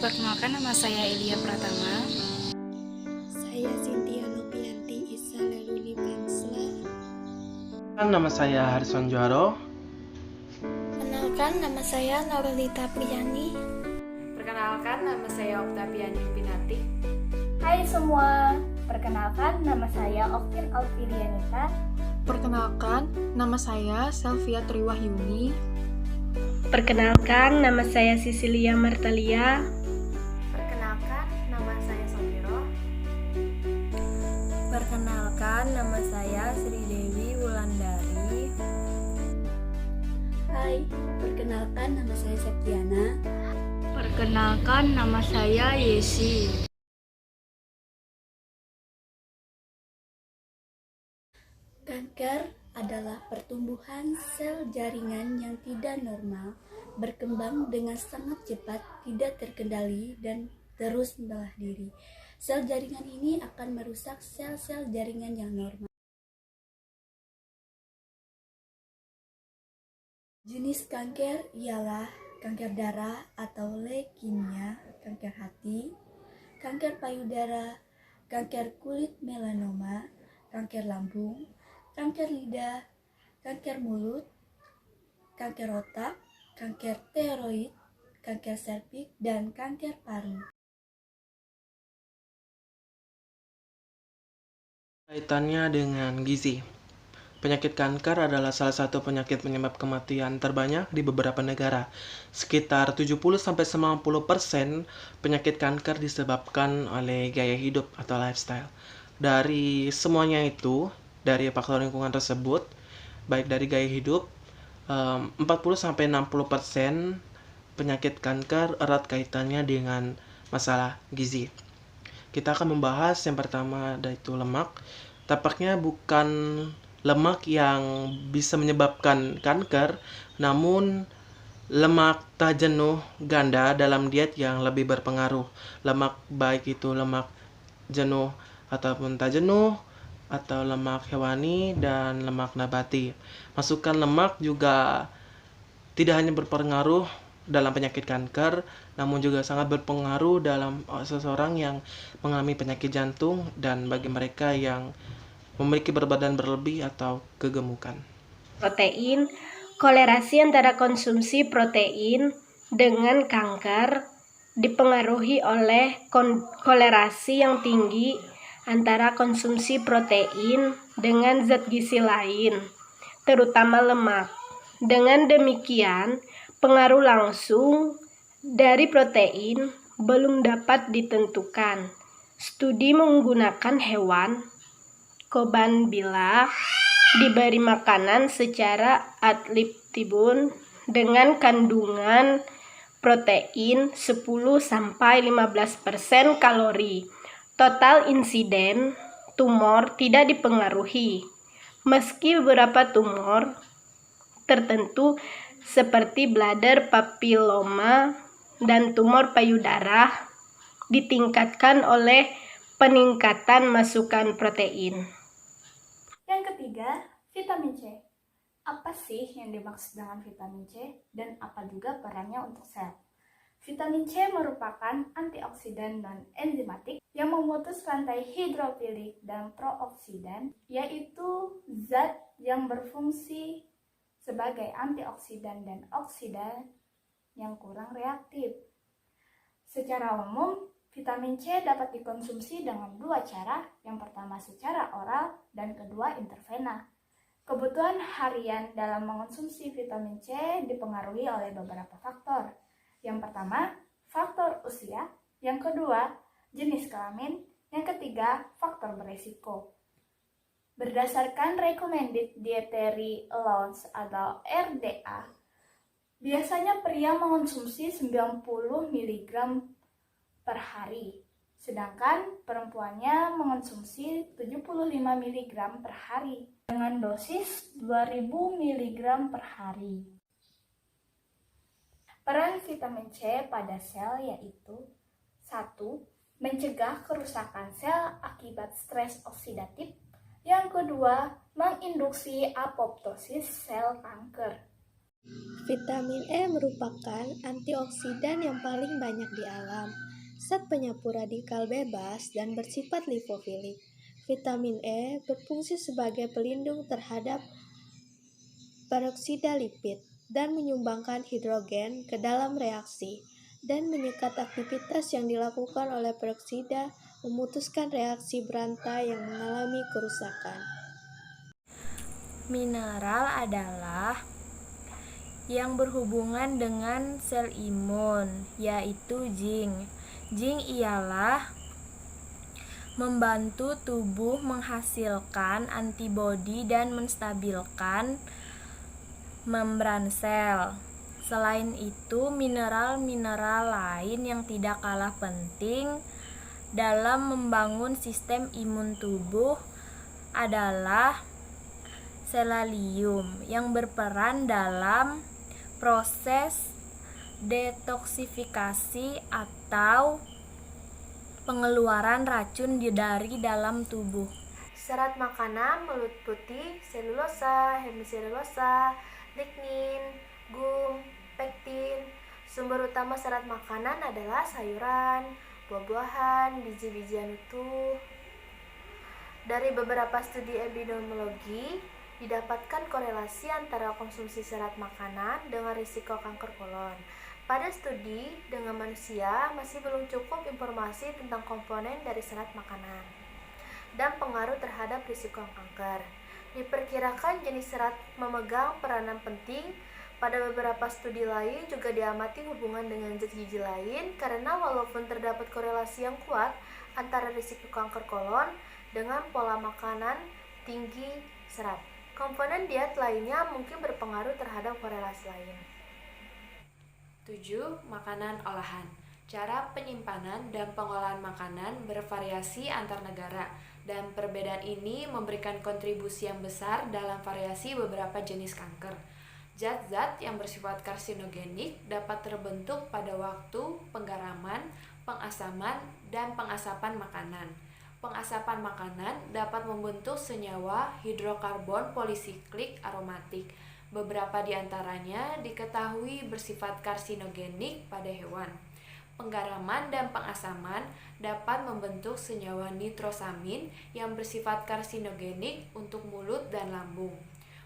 Perkenalkan, nama saya Elia Pratama. Saya Cynthia Nopianti Isa Laluni Pensla. Nama saya Harison Juaro. Kenalkan, nama saya Naurulita Priyani. Perkenalkan, nama saya Oktaviani Pinati. Hai semua, perkenalkan nama saya Oktin Alfirianita. Perkenalkan, nama saya Selvia Triwahyuni. Perkenalkan, nama saya Sisilia Martalia. Perkenalkan, nama saya Sofiro. Perkenalkan, nama saya Sri Dewi Wulandari. Hai, perkenalkan, nama saya Septiana. Perkenalkan, nama saya Yesi. Kanker adalah pertumbuhan sel jaringan yang tidak normal, berkembang dengan sangat cepat, tidak terkendali, dan terus membelah diri. Sel jaringan ini akan merusak sel-sel jaringan yang normal. Jenis kanker ialah kanker darah atau leukemia, kanker hati, kanker payudara, kanker kulit melanoma, kanker lambung, kanker lidah, kanker mulut, kanker otak, kanker tiroid, kanker serviks, dan kanker paru. Kaitannya dengan gizi. Penyakit kanker adalah salah satu penyakit penyebab kematian terbanyak di beberapa negara. Sekitar 70-90% penyakit kanker disebabkan oleh gaya hidup atau lifestyle. Dari semuanya itu, dari faktor lingkungan tersebut, baik dari gaya hidup, 40-60% penyakit kanker erat kaitannya dengan masalah gizi. Kita akan membahas yang pertama, yaitu lemak. Tampaknya bukan lemak yang bisa menyebabkan kanker, namun lemak tak jenuh ganda dalam diet yang lebih berpengaruh. Lemak baik itu lemak jenuh ataupun tak jenuh, atau lemak hewani dan lemak nabati. Masukan lemak juga tidak hanya berpengaruh dalam penyakit kanker, namun juga sangat berpengaruh dalam seseorang yang mengalami penyakit jantung dan bagi mereka yang memiliki berat badan berlebih atau kegemukan. Protein, kolerasi antara konsumsi protein dengan kanker dipengaruhi oleh kolerasi yang tinggi antara konsumsi protein dengan zat gizi lain, terutama lemak. Dengan demikian, pengaruh langsung dari protein belum dapat ditentukan. Studi menggunakan hewan korban bila diberi makanan secara ad libitum dengan kandungan protein 10-15% kalori. Total insiden tumor tidak dipengaruhi, meski beberapa tumor tertentu seperti bladder papilloma dan tumor payudara ditingkatkan oleh peningkatan masukan protein. Yang ketiga, vitamin C. Apa sih yang dimaksud dengan vitamin C dan apa juga perannya untuk sel? Vitamin C merupakan antioksidan non-enzimatik yang memutus rantai hidrofilik dan prooksidan, yaitu zat yang berfungsi sebagai antioksidan dan oksidan yang kurang reaktif. Secara umum, vitamin C dapat dikonsumsi dengan dua cara, yang pertama secara oral dan kedua intravena. Kebutuhan harian dalam mengonsumsi vitamin C dipengaruhi oleh beberapa faktor. Yang pertama, faktor usia. Yang kedua, jenis kelamin. Yang ketiga, faktor beresiko. Berdasarkan Recommended Dietary Allowance atau RDA, biasanya pria mengonsumsi 90 mg per hari, sedangkan perempuannya mengonsumsi 75 mg per hari dengan dosis 2000 mg per hari. Peran vitamin C pada sel yaitu 1. Mencegah kerusakan sel akibat stres oksidatif. Yang kedua, menginduksi apoptosis sel kanker. Vitamin E merupakan antioksidan yang paling banyak di alam. Zat penyapu radikal bebas dan bersifat lipofilik. Vitamin E berfungsi sebagai pelindung terhadap peroksida lipid dan menyumbangkan hidrogen ke dalam reaksi dan menyekat aktivitas yang dilakukan oleh peroksida memutuskan reaksi berantai yang mengalami kerusakan. Mineral adalah yang berhubungan dengan sel imun, yaitu zinc. Zinc ialah membantu tubuh menghasilkan antibodi dan menstabilkan membran sel. Selain itu, mineral-mineral lain yang tidak kalah penting dalam membangun sistem imun tubuh adalah selenium yang berperan dalam proses detoksifikasi atau pengeluaran racun dari dalam tubuh. Serat makanan meliputi selulosa, hemiselulosa, lignin, gum, pektin. Sumber utama serat makanan adalah sayuran, buah-buahan, biji-bijian utuh. Dari beberapa studi epidemiologi, didapatkan korelasi antara konsumsi serat makanan dengan risiko kanker kolon. Pada studi dengan manusia, masih belum cukup informasi tentang komponen dari serat makanan dan pengaruh terhadap risiko kanker. Diperkirakan jenis serat memegang peranan penting. Pada beberapa studi lain juga diamati hubungan dengan zat gizi lain karena walaupun terdapat korelasi yang kuat antara risiko kanker kolon dengan pola makanan tinggi serat, komponen diet lainnya mungkin berpengaruh terhadap korelasi lain. 7. Makanan olahan. Cara penyimpanan dan pengolahan makanan bervariasi antar negara, dan perbedaan ini memberikan kontribusi yang besar dalam variasi beberapa jenis kanker. Zat-zat yang bersifat karsinogenik dapat terbentuk pada waktu penggaraman, pengasaman, dan pengasapan makanan. Pengasapan makanan dapat membentuk senyawa hidrokarbon polisiklik aromatik. Beberapa di antaranya diketahui bersifat karsinogenik pada hewan. Penggaraman dan pengasaman dapat membentuk senyawa nitrosamin yang bersifat karsinogenik untuk mulut dan lambung.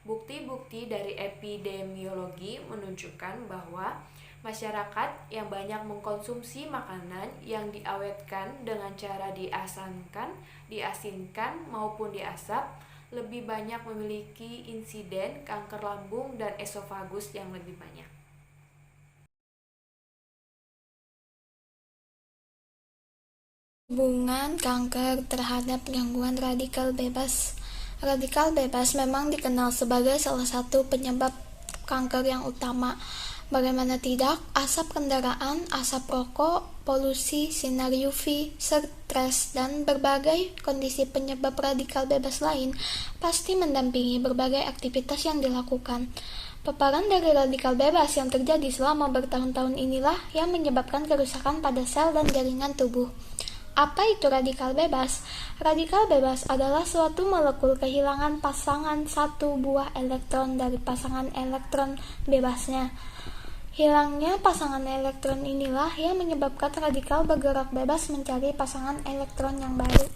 Bukti-bukti dari epidemiologi menunjukkan bahwa masyarakat yang banyak mengkonsumsi makanan yang diawetkan dengan cara diasinkan maupun diasap, lebih banyak memiliki insiden kanker lambung dan esofagus yang lebih banyak. Hubungan kanker terhadap gangguan radikal bebas. Radikal bebas memang dikenal sebagai salah satu penyebab kanker yang utama. Bagaimana tidak, asap kendaraan, asap rokok, polusi, sinar UV, stres, dan berbagai kondisi penyebab radikal bebas lain pasti mendampingi berbagai aktivitas yang dilakukan. Paparan dari radikal bebas yang terjadi selama bertahun-tahun inilah yang menyebabkan kerusakan pada sel dan jaringan tubuh. Apa itu radikal bebas? Radikal bebas adalah suatu molekul kehilangan pasangan satu buah elektron dari pasangan elektron bebasnya. Hilangnya pasangan elektron inilah yang menyebabkan radikal bergerak bebas mencari pasangan elektron yang baru.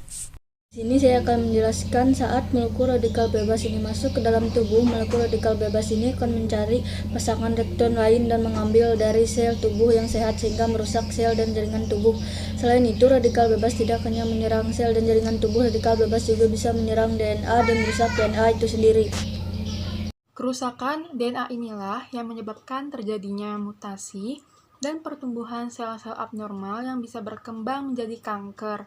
Di sini saya akan menjelaskan saat molekul radikal bebas ini masuk ke dalam tubuh. Molekul radikal bebas ini akan mencari pasangan elektron lain dan mengambil dari sel tubuh yang sehat sehingga merusak sel dan jaringan tubuh. Selain itu, radikal bebas tidak hanya menyerang sel dan jaringan tubuh, radikal bebas juga bisa menyerang DNA dan merusak DNA itu sendiri. Kerusakan DNA inilah yang menyebabkan terjadinya mutasi dan pertumbuhan sel-sel abnormal yang bisa berkembang menjadi kanker.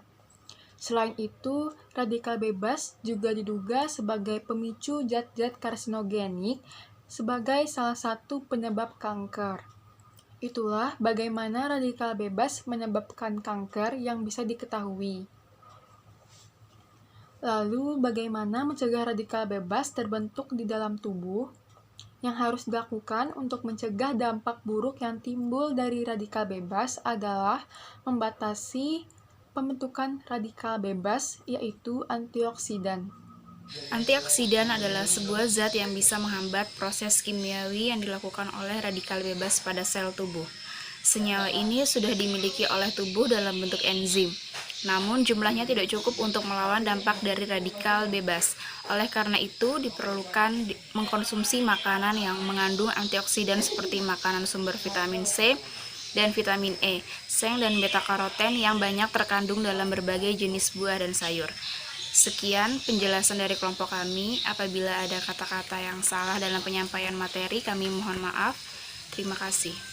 Selain itu, radikal bebas juga diduga sebagai pemicu zat-zat karsinogenik sebagai salah satu penyebab kanker. Itulah bagaimana radikal bebas menyebabkan kanker yang bisa diketahui. Lalu, bagaimana mencegah radikal bebas terbentuk di dalam tubuh? Yang harus dilakukan untuk mencegah dampak buruk yang timbul dari radikal bebas adalah membatasi pembentukan radikal bebas, yaitu antioksidan. Antioksidan adalah sebuah zat yang bisa menghambat proses kimiawi yang dilakukan oleh radikal bebas pada sel tubuh. Senyawa ini sudah dimiliki oleh tubuh dalam bentuk enzim. Namun jumlahnya tidak cukup untuk melawan dampak dari radikal bebas. Oleh karena itu diperlukan mengkonsumsi makanan yang mengandung antioksidan seperti makanan sumber vitamin C dan vitamin E, seng dan beta karoten yang banyak terkandung dalam berbagai jenis buah dan sayur. Sekian penjelasan dari kelompok kami. Apabila ada kata-kata yang salah dalam penyampaian materi, kami mohon maaf. Terima kasih.